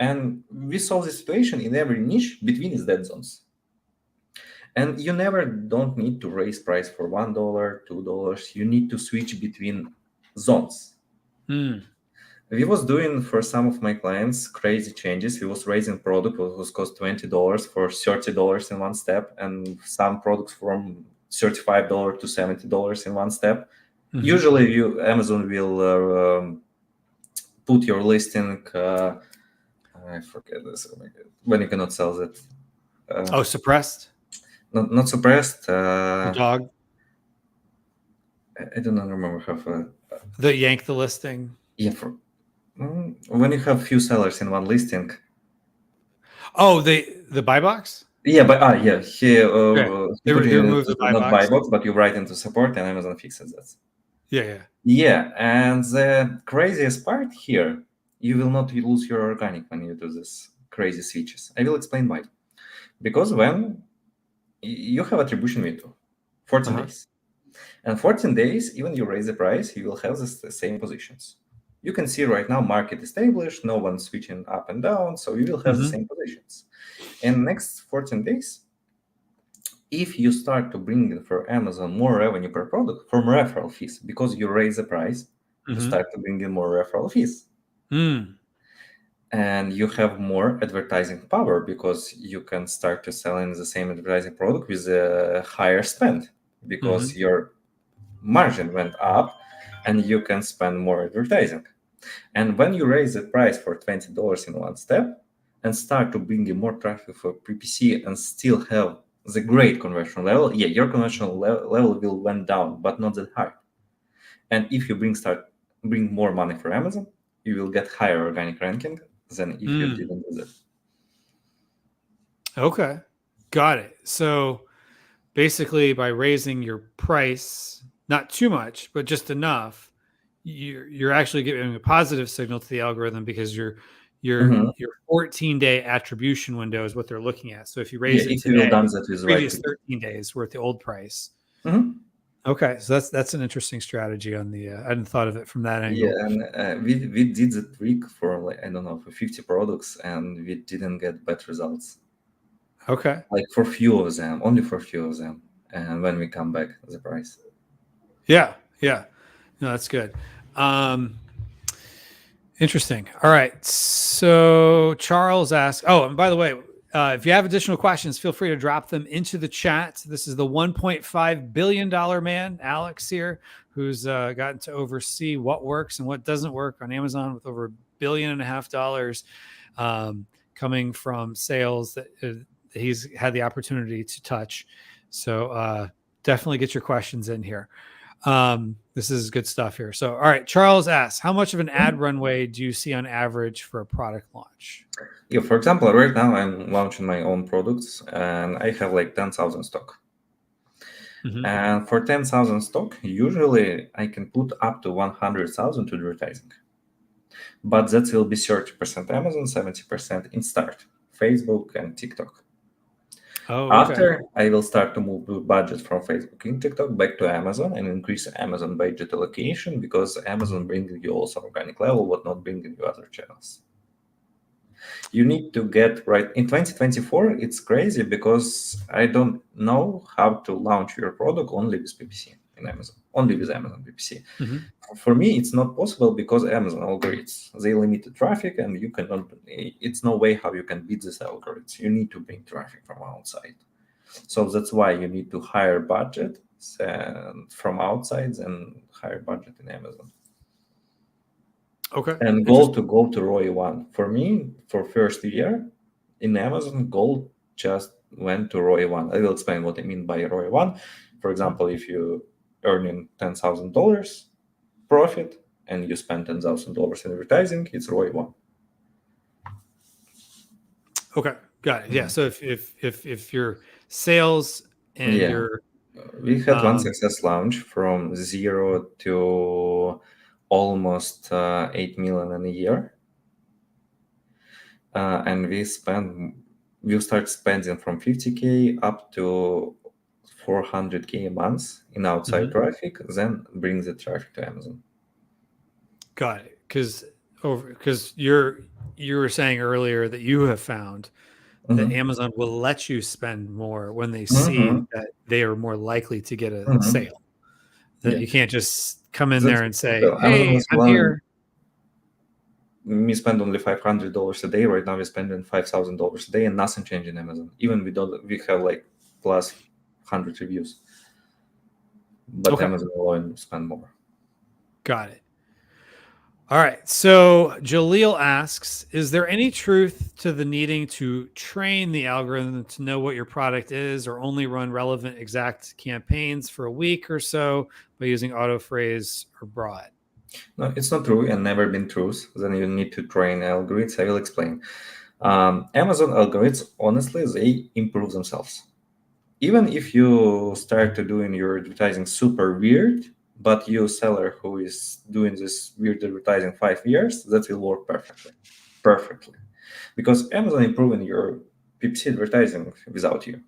And we saw the situation in every niche between is dead zones. And you never don't need to raise price for $1, $2. You need to switch between zones. We was doing for some of my clients crazy changes. We was raising product that was cost $20 for $30 in one step, and some products from $35 to $70 in one step. Usually, Amazon will put your listing. I forget this. When you cannot sell it. Suppressed. Not suppressed. Dog. I don't remember how. The yank the listing. Yeah, when you have few sellers in one listing. Oh, the buy box. Yeah, but They remove the buy not box. buy box, but you write into support, and Amazon fixes that. Yeah. And the craziest part here, you will not lose your organic when you do this crazy switches. I will explain why. Because when you have attribution window, 14 days. And 14 days, even you raise the price, you will have the same positions. You can see right now market established, no one switching up and down, so you will have the same positions. And next 14 days, if you start to bring in for Amazon more revenue per product from referral fees, because you raise the price, you start to bring in more referral fees. And you have more advertising power because you can start to sell in the same advertising product with a higher spend because your margin went up and you can spend more advertising. And when you raise the price for $20 in one step and start to bring in more traffic for PPC and still have the great conversion level, your conversion level will went down, but not that high. And if you bring more money for Amazon, you will get higher organic ranking than if you didn't do that. Okay, got it. So basically, by raising your price, not too much, but just enough, you're actually giving a positive signal to the algorithm because Mhm. your 14-day attribution window is what they're looking at. So if you Yeah, raise it if you will today, done that with right previous people. 13 days worth the old price. Mhm. Okay, so that's an interesting strategy on the. I hadn't thought of it from that Yeah, angle. and we did the trick for like, I don't know, for 50 products, and we didn't get bad results. Okay. Like for few of them, only for few of them. And when we come back, the price. Yeah. Yeah. No, that's good. Um, Interesting. All right. So Charles asked, oh, and by the way, if you have additional questions, feel free to drop them into the chat. This is the $1.5 billion man, Alex here, who's gotten to oversee what works and what doesn't work on Amazon with over $1.5 billion coming from sales that he's had the opportunity to touch. So definitely get your questions in here. This is good stuff here. So, all right, Charles asks, how much of an ad runway do you see on average for a product launch? Yeah, for example, right now I'm launching my own products and I have like 10,000 stock. Mm-hmm. And for 10,000 stock, usually I can put up to 100,000 to advertising. But that will be 30% Amazon, 70% in start, Facebook and TikTok. Oh, okay. After, I will start to move the budget from Facebook and TikTok back to Amazon and increase Amazon budget allocation because Amazon bringing you also organic level, but not bringing you other channels. You need to get right in 2024. It's crazy because I don't know how to launch your product only with PPC in Amazon, only with Amazon PPC. Mm-hmm. For me, it's not possible because Amazon algorithms, they limit the traffic and you cannot, it's no way how you can beat these algorithms. You need to bring traffic from outside. So that's why you need to hire budget from outside and higher budget in Amazon. Okay. And goal to go to ROI 1. For me, for first year in Amazon, goal just went to ROI 1. I will explain what I mean by ROI 1. For example, if you earning $10,000 profit and you spend $10,000 in advertising, it's ROI 1. Okay. Got it. Yeah. So if your sales and Yeah, your we had one success launch from 0 to almost 8 million in a year. And we'll start spending from 50K up to 400K a month in outside traffic, then bring the traffic to Amazon. got it. Because you were saying earlier that you have found that Mhm. Amazon will let you spend more when they see Mhm. that they are more likely to get a Mhm. sale. That Yeah, you can't just come in that's there and say, so Amazon "Hey, is I'm allowing here." me spend only $500 a day. Right now, we're spending $5,000 a day, and nothing changed in Amazon. Even we have like plus 100 reviews, but Okay, Amazon allowing to spend more. got it. All right. So Jaleel asks, is there any truth to the needing to train the algorithm to know what your product is or only run relevant exact campaigns for a week or so by using autophrase or broad? No, it's not true and never been true. Then you need to train algorithms. I will explain. Amazon algorithms, honestly, they improve themselves. Even if you start to doing your advertising super weird, but you seller who is doing this weird advertising 5 years, that will work perfectly. Perfectly. Because Amazon improving your PPC advertising without you.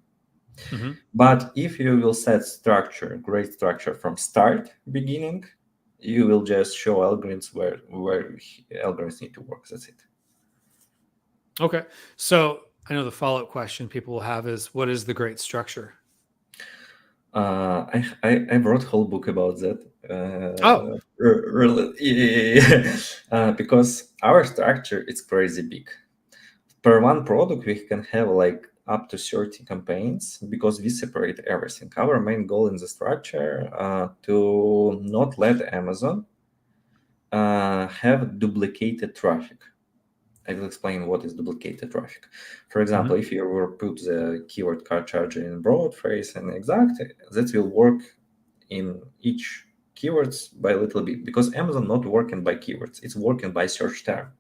Mm-hmm. But if you will set structure, great structure from start, beginning, you will just show algorithms where algorithms need to work. That's it. Okay. So I know the follow up question people will have is, what is the great structure? I wrote a whole book about that. Oh, Because our structure is crazy big. Per one product, we can have like up to 30 campaigns because we separate everything. Our main goal in the structure to not let Amazon have duplicated traffic. I will explain what is duplicated traffic. For example, mhm. if you were put the keyword card charger in broad phrase and exact, that will work in each keywords by a little bit because Amazon not working by keywords, it's working by search term.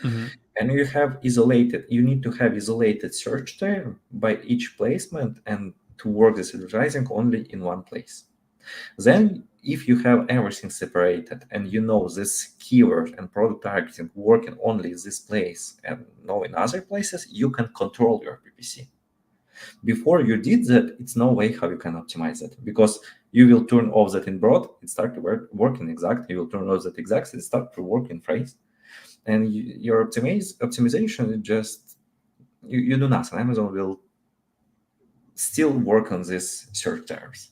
Mhm. And you need to have isolated search term by each placement and to work this advertising only in one place. Then if you have everything separated and you know this keyword and product targeting working only in this place and no in other places, you can control your PPC. Before you did that, it's no way how you can optimize it, because you will turn off that in broad, it start to work in exact, you will turn off that exact, it start to work in phrase. And your optimization is just, you do nothing. Amazon will still work on these search terms.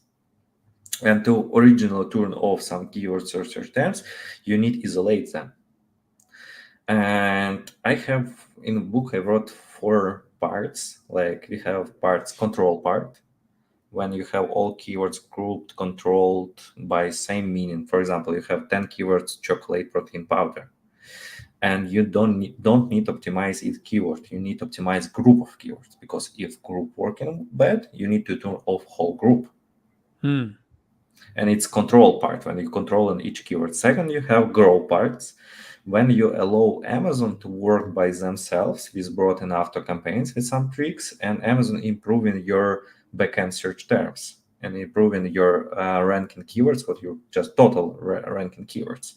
And to originally turn off some keywords or search terms, you need isolate them. And I have in the book I wrote 4 parts. Like we have parts control part, when you have all keywords grouped, controlled by same meaning. For example, you have 10 keywords chocolate protein powder, and you don't need to optimize each keyword. You need to optimize group of keywords, because if group working bad, you need to turn off whole group. And it's control part, when you control on each keyword. Second, you have grow parts, when you allow Amazon to work by themselves with broad and auto campaigns with some tricks, and Amazon improving your backend search terms and improving your ranking keywords, what you just total ranking keywords.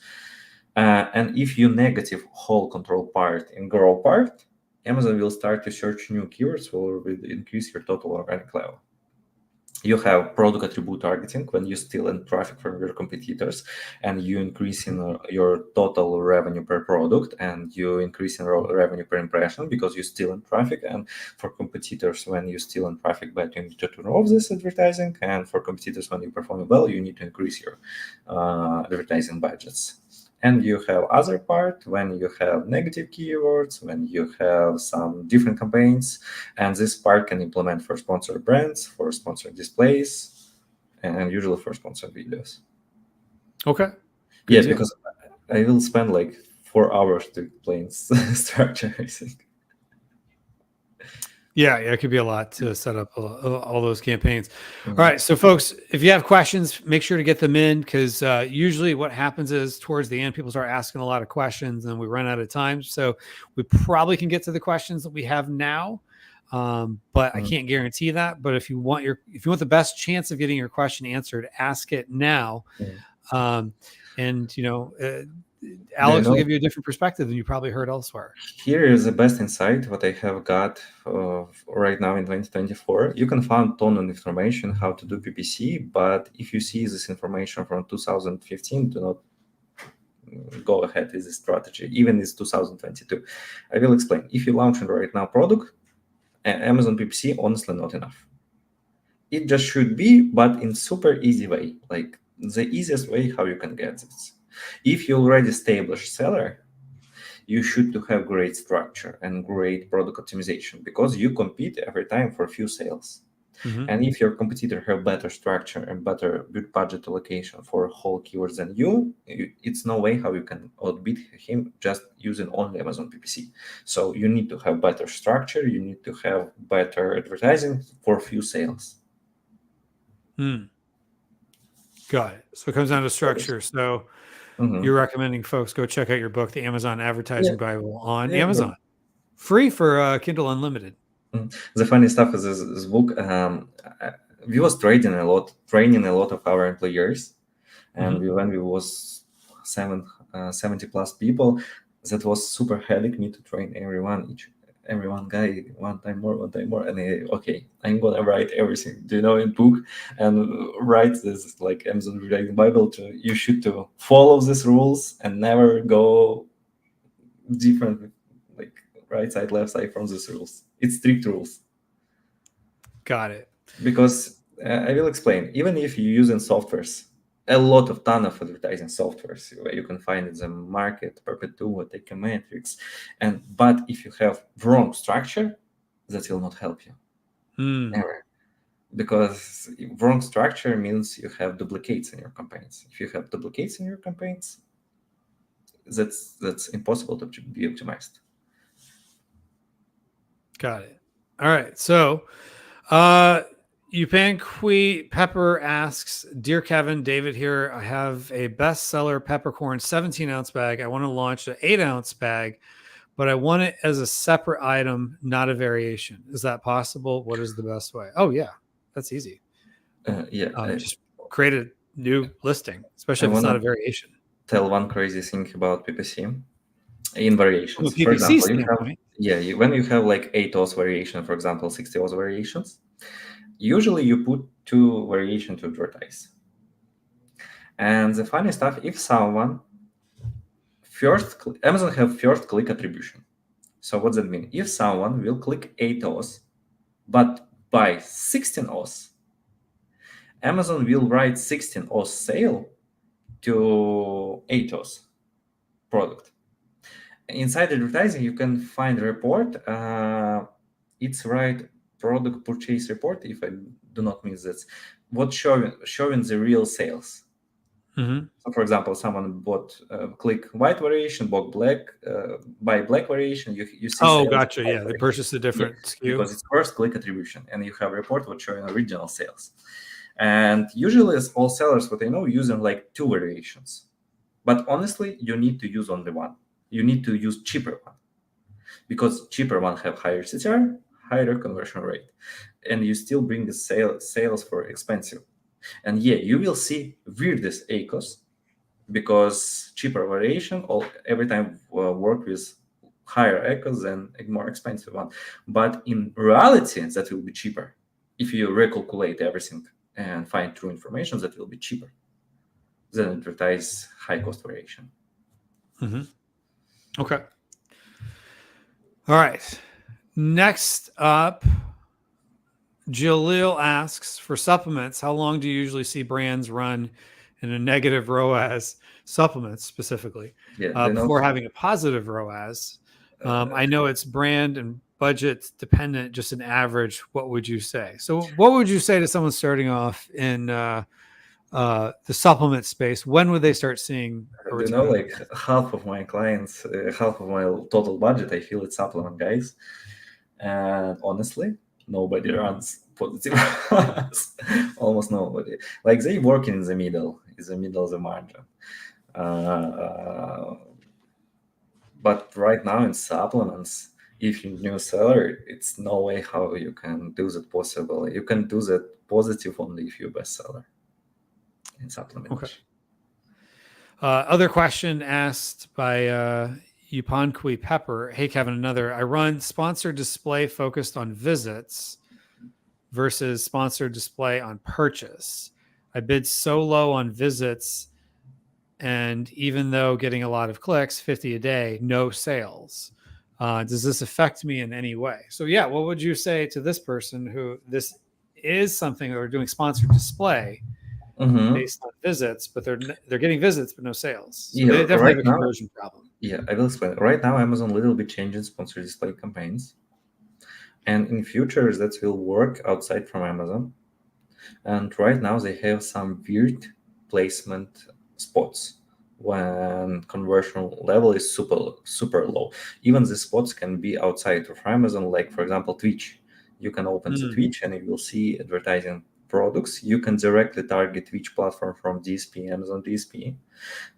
And if you negative whole control part and grow part, Amazon will start to search new keywords, will increase your total organic level. You have product attribute targeting, when you steal in traffic from your competitors and you increase in your total revenue per product, and you increase in revenue per impression because you steal in traffic. And for competitors, when you steal in traffic, but you need to turn off this advertising. And for competitors, when you perform well, you need to increase your advertising budgets. And you have other part, when you have negative keywords, when you have some different campaigns, and this part can implement for sponsored brands, for sponsored displays, and usually for sponsored videos. Okay. Yes, because I will spend like 4 hours to explain structure, I think. Yeah, it could be a lot to set up all those campaigns. All right, so folks, if you have questions, make sure to get them in, because usually what happens is towards the end, people start asking a lot of questions and we run out of time. So we probably can get to the questions that we have now, but I can't guarantee that. But if you want the best chance of getting your question answered, ask it now. And Alex will give you a different perspective than you probably heard elsewhere. Here is the best insight what I have got right now in 2024. You can find a ton of information how to do PPC, but if you see this information from 2015, do not go ahead with this strategy. Even it's 2022. I will explain. If you launch right now product, Amazon PPC honestly not enough. It just should be, but in super easy way, like the easiest way how you can get this. If you already established seller, you should to have great structure and great product optimization, because you compete every time for few sales. And if your competitor have better structure and better budget allocation for whole keywords than you, it's no way how you can outbid him just using only Amazon PPC. So you need to have better structure. You need to have better advertising for few sales. Got it. So it comes down to structure. So you're recommending folks go check out your book, The Amazon Advertising Bible, on Amazon, free for Kindle Unlimited. The funny stuff is this book. We was training a lot of our employees, and when we was 70 plus people, that was super headache. Need to train everyone guy one time more, and I'm gonna write everything, in book, and write this like Amazon Advertising Bible. You should to follow these rules and never go different, like right side, left side from these rules. It's strict rules. Got it. Because I will explain. Even if you're using softwares, a ton of advertising softwares where you can find in the market, Perpetua, Techometrics, but if you have wrong structure, that will not help you ever. Because wrong structure means you have duplicates in your campaigns. If you have duplicates in your campaigns, that's impossible to be optimized. Got it. All right. So Upanqui Pepper asks, Dear Kevin, David here. I have a bestseller peppercorn 17-ounce bag. I want to launch an 8-ounce bag, but I want it as a separate item, not a variation. Is that possible? What is the best way? Oh, yeah. That's easy. Just create a new listing, I especially if it's want not a to variation. tell one crazy thing about PPC in From a variations. For PPC example, you have standpoint, when you have like 8 OS variation, for example, 60 OS variations, usually you put 2 variation to advertise. And the funny stuff, if someone Amazon have first click attribution. So what does that mean? If someone will click 8 OS but buy 16 OS, Amazon will write 16 OS sale to 8 OS product. Inside advertising, you can find a report. It's right product purchase report, if I do not miss that. What showing the real sales. mm-hmm. So, for example, someone bought click white variation, bought black, buy black variation. You see. Oh, Sales gotcha. white Yeah, they variation. purchased a different Yes, SKU because it's first click attribution, and you have a report what showing original sales. And usually, as all sellers, what I know, using like 2 variations. But honestly, you need to use only one. You need to use cheaper one, because cheaper one have higher CTR, higher conversion rate, and you still bring the sales for expensive. And yeah, you will see weirdest ACOS, because cheaper variation every time work with higher ACOS than a more expensive one. But in reality, that will be cheaper. If you recalculate everything and find true information, that will be cheaper than advertise high cost variation. Mm-hmm. Okay. All right. Next up, Jalil asks, for supplements, how long do you usually see brands run in a negative ROAS, supplements specifically, before having a positive ROAS? I know it's brand and budget dependent, just an average. What would you say? So what would you say to someone starting off in the supplement space? When would they start seeing a return? Like half of my clients, half of my total budget, I feel it's supplement guys. And honestly, nobody runs positive. Almost nobody. Like they working in the middle, of the margin. But right now in supplements, if you're new seller, it's no way how you can do that possible. You can do that positive only if you're best seller in supplement. Okay. Other question asked by Yupankui Pepper. Hey, Kevin, another. I run sponsored display focused on visits versus sponsored display on purchase. I bid so low on visits, and even though getting a lot of clicks, 50 a day, no sales. Does this affect me in any way? So yeah, what would you say to this person who this is something that they're doing sponsored display based on visits, but they're getting visits but no sales? So they definitely have a conversion problem. Yeah, I will explain. Right now, Amazon little bit changing sponsored display campaigns, and in future that will work outside from Amazon. And right now they have some weird placement spots when conversion level is super low. Even the spots can be outside of Amazon, like for example Twitch. You can open the Twitch and you will see advertising products. You can directly target Twitch platform from DSP, Amazon DSP,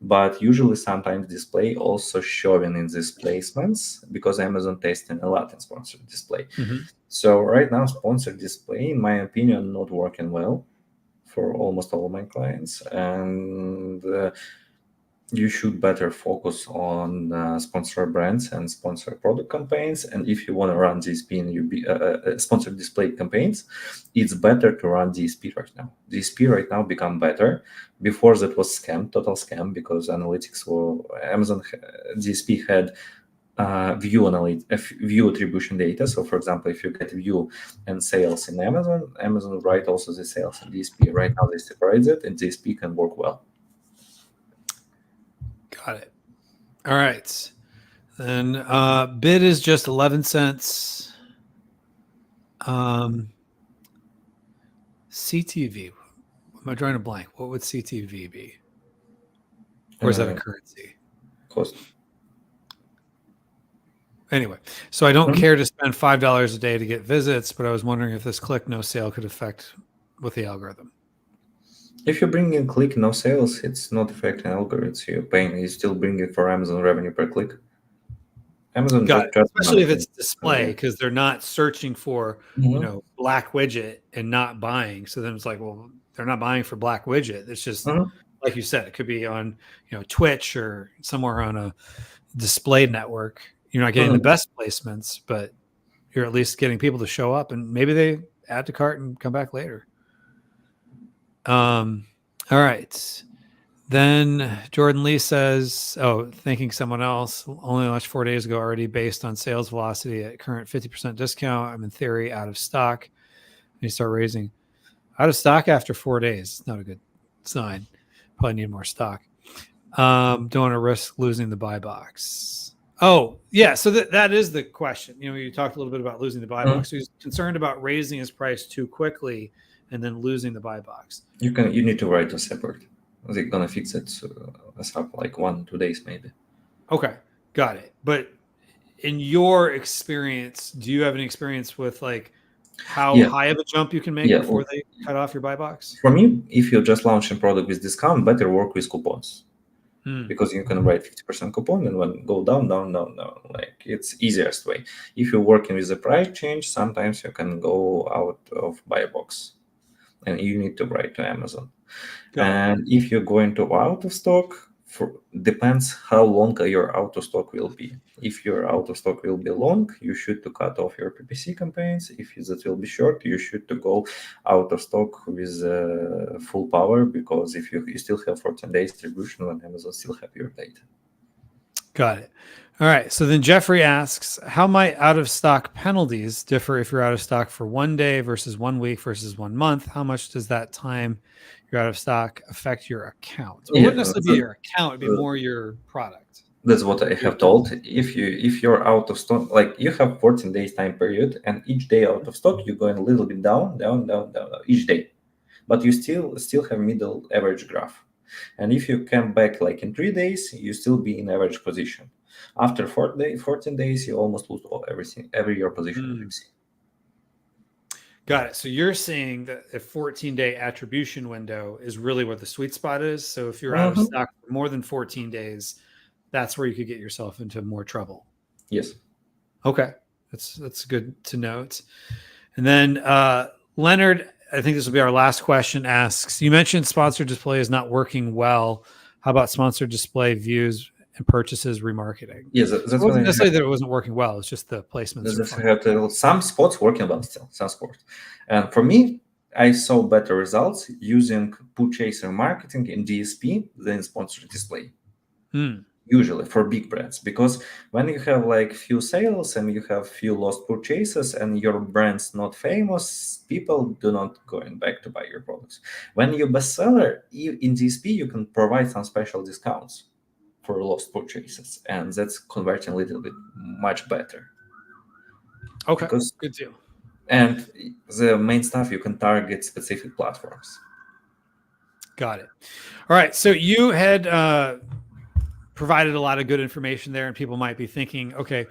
but usually sometimes display also showing in these placements, because Amazon testing a lot in sponsored display. So right now sponsored display, in my opinion, not working well for almost all of my clients, and you should better focus on sponsored brands and sponsored product campaigns. And if you want to run DSP and sponsored display campaigns, it's better to run DSP right now. DSP right now become better. Before that was total scam, because analytics Amazon DSP had view attribution data. So for example, if you get view and sales in Amazon write also the sales in DSP. Right now they separate it, and DSP can work well. Got it. All right. Then bid is just 11 cents. CTV. Am I drawing a blank? What would CTV be? Or is that a currency? Cost. Anyway, so I don't care to spend $5 a day to get visits, but I was wondering if this click no sale could affect with the algorithm. If you bring in click no sales, it's not affecting algorithms. You're paying. You still bring it for Amazon revenue per click. Amazon especially if it's display, because they're not searching for black widget and not buying. So then it's like, well, They're not buying for black widget. It's just Mhm. like you said, it could be on Twitch or somewhere on a display network. You're not getting the Mhm. best placements, but you're at least getting people to show up, and maybe they add to cart and come back later. All right. Then Jordan Lee says, thanking someone else, only launched 4 days ago, already based on sales velocity at current 50% discount. I'm in theory out of stock. And you start raising out of stock after 4 days. It's not a good sign. Probably need more stock. Don't want to risk losing the buy box. Oh, yeah. So that is the question. You talked a little bit about losing the buy box. So he's concerned about raising his price too quickly and then losing the buy box. You need to write a separate. They're gonna fix it as up like 1-2 days maybe. Okay, got it. But in your experience, do you have any experience with like how high of a jump you can make before they cut off your buy box? For me, if you just launch a product with discount, better work with coupons. Because you can write 50% coupon and when go down, like it's easiest way. If you're working with the price change, sometimes you can go out of buy box and you need to write to Amazon. And if you're going to out of stock, depends how long your out of stock will be. If your out of stock will be long, you should to cut off your PPC campaigns. If that will be short, you should to go out of stock with full power, because if you still have 14 days distribution, when Amazon still have your data. Got it. All right. So then Jeffrey asks, how might out of stock penalties differ if you're out of stock for 1 day versus 1 week versus 1 month? How much does that time you're out of stock affect your account? Well, it wouldn't necessarily be your account, it'd be more your product. That's what I have told. If you're out of stock, like you have 14 days time period, and each day out of stock, you're going a little bit down each day, but you still have middle average graph. And if you come back like in 3 days, you still be in average position. After 14 days, you almost lose every your position. Got it. So you're saying that a 14-day attribution window is really what the sweet spot is. So if you're out of stock for more than 14 days, that's where you could get yourself into more trouble. Yes. Okay. That's good to note. And then Leonard, I think this will be our last question, asks, you mentioned sponsored display is not working well. How about sponsored display views and purchases remarketing? Yes, that's it wasn't necessarily that it wasn't working well. It's just the placements. Some spots working, but still some spots. And for me, I saw better results using purchase remarketing in DSP than sponsored display. Usually for big brands, because when you have like few sales and you have few lost purchases and your brand's not famous, people do not going back to buy your products. When you're bestseller in DSP, you can provide some special discounts for lost purchases, and that's converting a little bit much better. Okay, good deal. And the main stuff, you can target specific platforms. Got it. All right, so you had provided a lot of good information there, and people might be thinking, okay,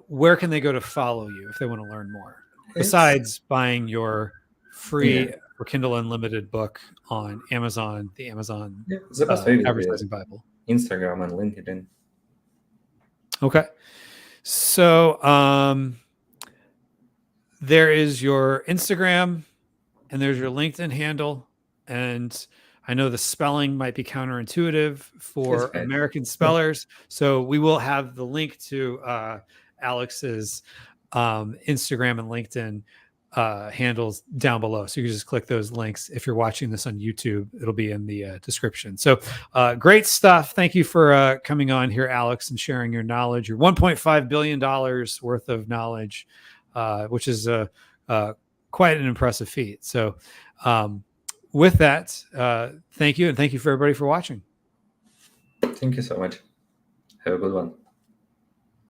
where can they go to follow you if they want to learn more, besides buying your free or Kindle Unlimited book on Amazon, the Amazon Advertising Bible? Instagram and LinkedIn. Okay. So there is your Instagram and there's your LinkedIn handle. And I know the spelling might be counterintuitive for American spellers. So we will have the link to Alex's Instagram and LinkedIn handles down below. So you can just click those links. If you're watching this on YouTube, it'll be in the description. So great stuff. Thank you for coming on here, Alex, and sharing your knowledge, your $1.5 billion worth of knowledge, which is quite an impressive feat. So with that, thank you. And thank you for everybody for watching. Thank you so much. Have a good one.